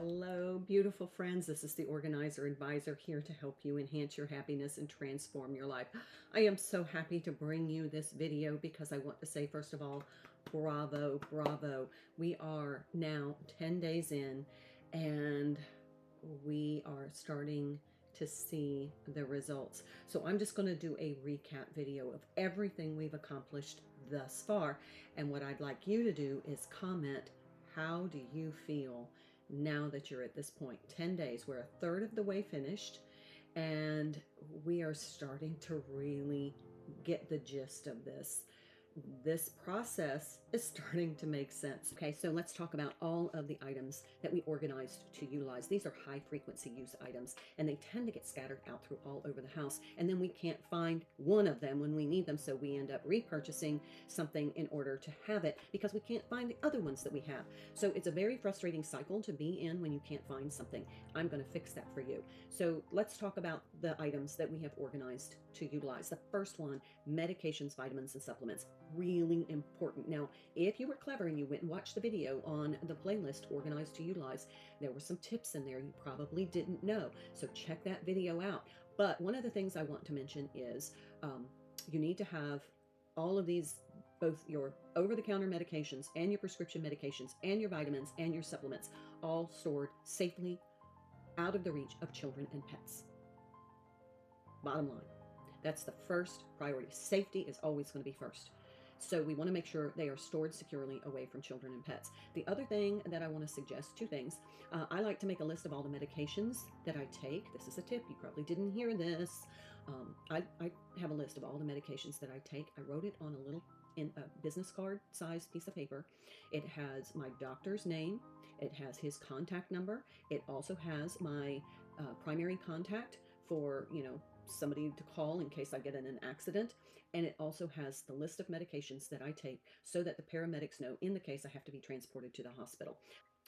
Hello, beautiful friends. This is the Organizer Advisor here to help you enhance your happiness and transform your life. I am so happy to bring you this video because I want to say, first of all, bravo, bravo. We are now 10 days in and we are starting to see the results. So I'm just going to do a recap video of everything we've accomplished thus far. And what I'd like you to do is comment, how do you feel now that you're at this point? 10 days, we're a third of the way finished, and we are starting to really get the gist of this. This process is starting to make sense. Okay, so let's talk about all of the items that we organized to utilize. These are high frequency use items, and they tend to get scattered out through all over the house. And then we can't find one of them when we need them. So we end up repurchasing something in order to have it because we can't find the other ones that we have. So it's a very frustrating cycle to be in when you can't find something. I'm going to fix that for you. So let's talk about the items that we have organized to utilize. The first one, medications, vitamins, and supplements. Really important. Now, if you were clever and you went and watched the video on the playlist Organized to Utilize, there were some tips in there you probably didn't know. So check that video out. But one of the things I want to mention is you need to have all of these, both your over-the-counter medications and your prescription medications and your vitamins and your supplements, all stored safely out of the reach of children and pets. Bottom line. That's the first priority. Safety is always going to be first. So we want to make sure they are stored securely away from children and pets. The other thing that I want to suggest, two things. I like to make a list of all the medications that I take. This is a tip. You probably didn't hear this. I have a list of all the medications that I take. I wrote it on a little in a business card sized piece of paper. It has my doctor's name. It has his contact number. It also has my primary contact for, somebody to call in case I get in an accident. And it also has the list of medications that I take so that the paramedics know in the case I have to be transported to the hospital.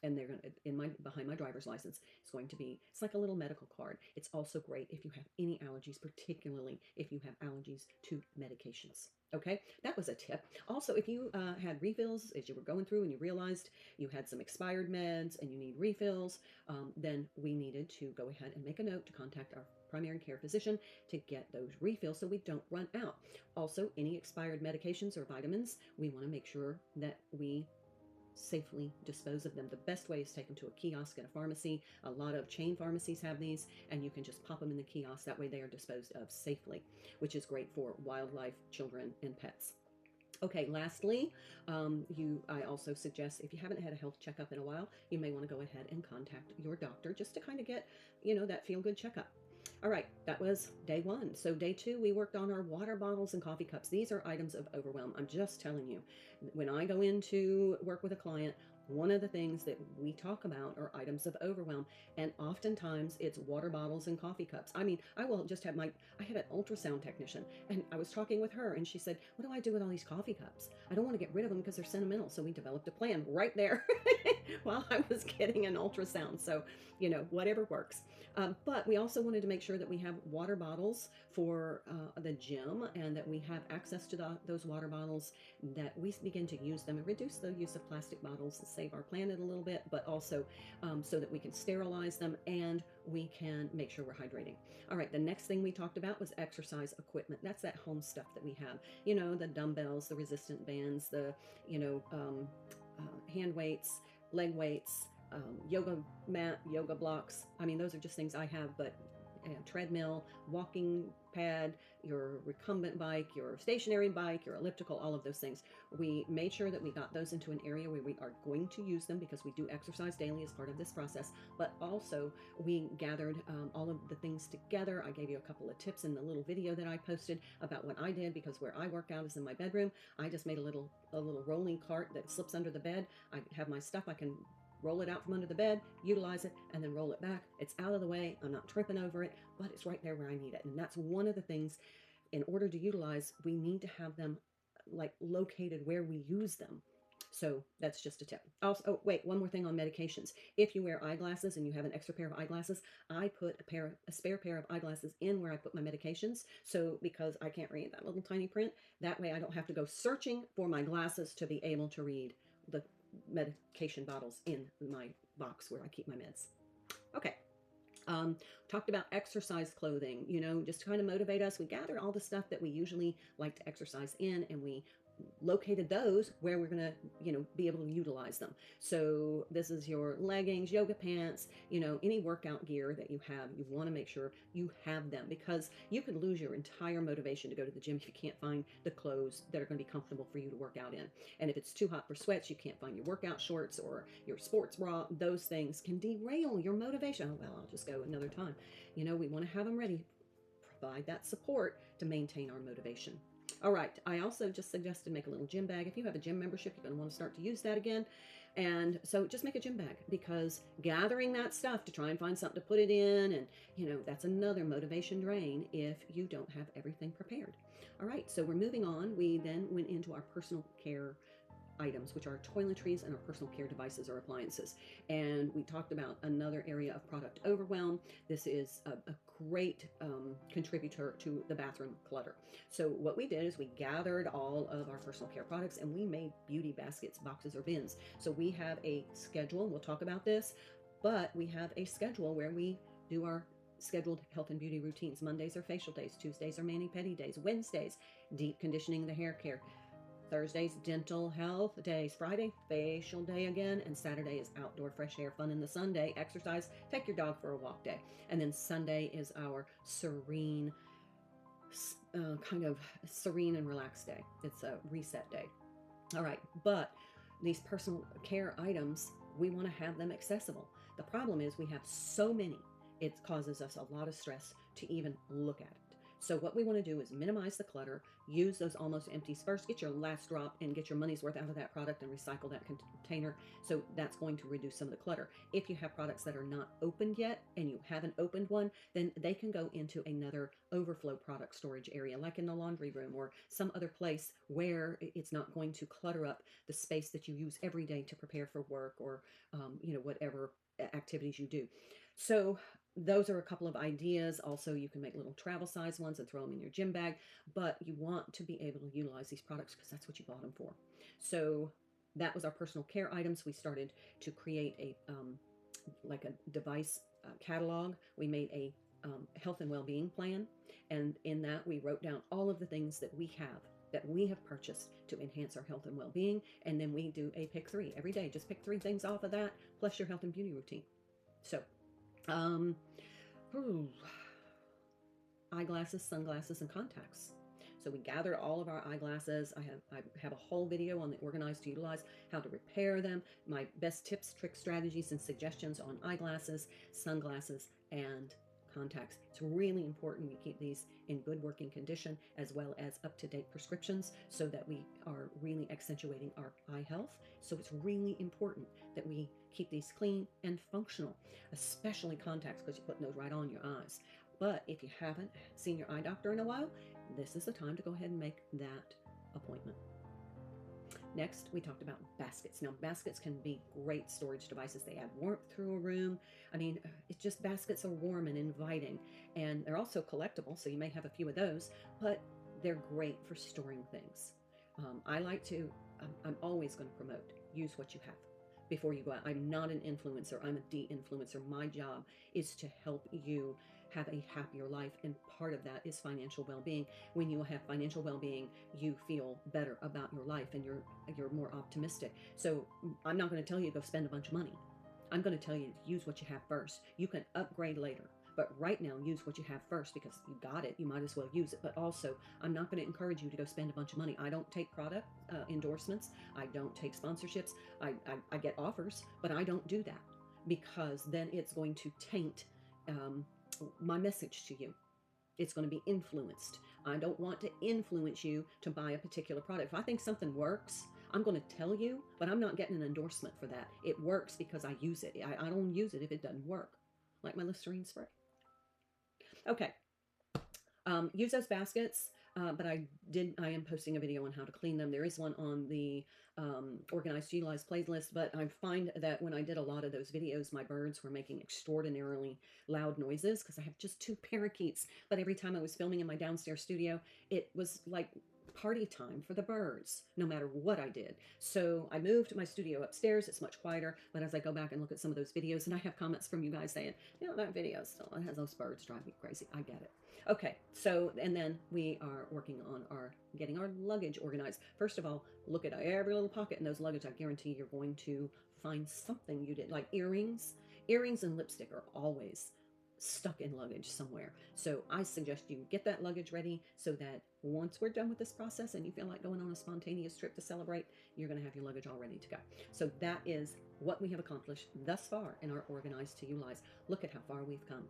And they're going to, behind my driver's license, it's like a little medical card. It's also great if you have any allergies, particularly if you have allergies to medications. Okay, that was a tip. Also, if you had refills as you were going through and you realized you had some expired meds and you need refills, then we needed to go ahead and make a note to contact our primary care physician to get those refills so we don't run out. Also, any expired medications or vitamins, we want to make sure that we safely dispose of them. The best way is to take them to a kiosk at a pharmacy. A lot of chain pharmacies have these, and you can just pop them in the kiosk. That way they are disposed of safely, which is great for wildlife, children, and pets. Okay, lastly, I also suggest if you haven't had a health checkup in a while, you may want to go ahead and contact your doctor just to kind of get, that feel-good checkup. All right, that was day one. So day two, we worked on our water bottles and coffee cups. These are items of overwhelm. I'm just telling you, when I go in to work with a client, one of the things that we talk about are items of overwhelm. And oftentimes it's water bottles and coffee cups. I mean, I will just have I had an ultrasound technician and I was talking with her and she said, what do I do with all these coffee cups? I don't want to get rid of them because they're sentimental. So we developed a plan right there while I was getting an ultrasound. So, whatever works. But we also wanted to make sure that we have water bottles for the gym and that we have access to those water bottles, that we begin to use them and reduce the use of plastic bottles and save our planet a little bit, but also so that we can sterilize them and we can make sure we're hydrating. All right, the next thing we talked about was exercise equipment. That's that home stuff that we have, the dumbbells, the resistant bands, the, hand weights, leg weights, yoga mat, yoga blocks. I mean, those are just things I have, but treadmill, walking pad, your recumbent bike, your stationary bike, your elliptical, all of those things. We made sure that we got those into an area where we are going to use them because we do exercise daily as part of this process, but also we gathered all of the things together. I gave you a couple of tips in the little video that I posted about what I did because where I work out is in my bedroom. I just made a little rolling cart that slips under the bed. I have my stuff. I can roll it out from under the bed, utilize it, and then roll it back. It's out of the way. I'm not tripping over it, but it's right there where I need it. And that's one of the things, in order to utilize, we need to have them located where we use them. So that's just a tip. Also, oh, wait, one more thing on medications. If you wear eyeglasses and you have an extra pair of eyeglasses, I put a spare pair of eyeglasses in where I put my medications. So because I can't read that little tiny print, that way I don't have to go searching for my glasses to be able to read the medication bottles in my box where I keep my meds. Okay. Talked about exercise clothing, you know, just to kind of motivate us. We gathered all the stuff that we usually like to exercise in, and we located those where we're going to, you know, be able to utilize them. So this is your leggings, yoga pants, you know, any workout gear that you have, you want to make sure you have them, because you could lose your entire motivation to go to the gym if you can't find the clothes that are going to be comfortable for you to work out in. And if it's too hot for sweats, you can't find your workout shorts or your sports bra, those things can derail your motivation. Oh, well, I'll just go another time. You know, we want to have them ready, provide that support to maintain our motivation. All right, I also just suggested make a little gym bag. If you have a gym membership, you're going to want to start to use that again. And so just make a gym bag, because gathering that stuff to try and find something to put it in, and, you know, that's another motivation drain if you don't have everything prepared. All right, so we're moving on. We then went into our personal care items, which are toiletries and our personal care devices or appliances. And we talked about another area of product overwhelm. This is a great contributor to the bathroom clutter. So what we did is we gathered all of our personal care products and we made beauty baskets, boxes, or bins. So we have a schedule, we'll talk about this, but we have a schedule where we do our scheduled health and beauty routines. Mondays are facial days, Tuesdays are mani-pedi days, Wednesdays, deep conditioning the hair care, Thursdays, dental health days, Friday, facial day again, and Saturday is outdoor fresh air, fun in the sun day, exercise, take your dog for a walk day. And then Sunday is our serene, kind of serene and relaxed day. It's a reset day. All right, but these personal care items, we want to have them accessible. The problem is we have so many, it causes us a lot of stress to even look at it. So what we want to do is minimize the clutter, use those almost empties first, get your last drop and get your money's worth out of that product and recycle that container. So that's going to reduce some of the clutter. If you have products that are not opened yet and you haven't opened one, then they can go into another overflow product storage area, like in the laundry room or some other place where it's not going to clutter up the space that you use every day to prepare for work or, you know, whatever activities you do. So those are a couple of ideas. Also, you can make little travel size ones and throw them in your gym bag, but you want to be able to utilize these products because that's what you bought them for. So that was our personal care items. We started to create a like a device catalog. We made a health and well-being plan, and in that we wrote down all of the things that we have purchased to enhance our health and well-being, and then we do a pick 3 every day. Just pick 3 things off of that plus your health and beauty routine. So eyeglasses, sunglasses, and contacts. So we gathered all of our eyeglasses. I have a whole video on the Organize to Utilize, how to repair them, my best tips, tricks, strategies, and suggestions on eyeglasses, sunglasses, and contacts. It's really important we keep these in good working condition, as well as up-to-date prescriptions, so that we are really accentuating our eye health. So it's really important that we keep these clean and functional, especially contacts, because you're putting those right on your eyes. But if you haven't seen your eye doctor in a while, this is the time to go ahead and make that appointment. Next, we talked about baskets. Now, baskets can be great storage devices. They add warmth through a room. I mean, it's just baskets are warm and inviting, and they're also collectible, so you may have a few of those, but they're great for storing things. I'm always going to promote, use what you have before you go out. I'm not an influencer. I'm a de-influencer. My job is to help you have a happier life, and part of that is financial well-being. When you have financial well-being, you feel better about your life, and you're more optimistic. So I'm not going to tell you to go spend a bunch of money. I'm going to tell you to use what you have first. You can upgrade later, but right now use what you have first, because you got it. You might as well use it. But also, I'm not going to encourage you to go spend a bunch of money. I don't take product endorsements. I don't take sponsorships. I get offers, but I don't do that, because then it's going to taint my message to you. It's going to be influenced. I don't want to influence you to buy a particular product. If I think something works, I'm going to tell you, but I'm not getting an endorsement for that. It works because I use it. I don't use it if it doesn't work, like my Listerine spray. Okay. Use those baskets, but I am posting a video on how to clean them. There is one on the Organized to Utilize playlist, but I find that when I did a lot of those videos, my birds were making extraordinarily loud noises, because I have just 2 parakeets, but every time I was filming in my downstairs studio, it was like party time for the birds, no matter what I did. So I moved my studio upstairs. It's much quieter. But as I go back and look at some of those videos, and I have comments from you guys saying, you know, that video still has those birds drive me crazy. I get it. Okay, so, and then we are working on getting our luggage organized. First of all, look at every little pocket in those luggage. I guarantee you're going to find something you did, like earrings. Earrings and lipstick are always stuck in luggage somewhere. So I suggest you get that luggage ready so that once we're done with this process and you feel like going on a spontaneous trip to celebrate, you're going to have your luggage all ready to go. So that is what we have accomplished thus far in our Organized to You lives. Look at how far we've come.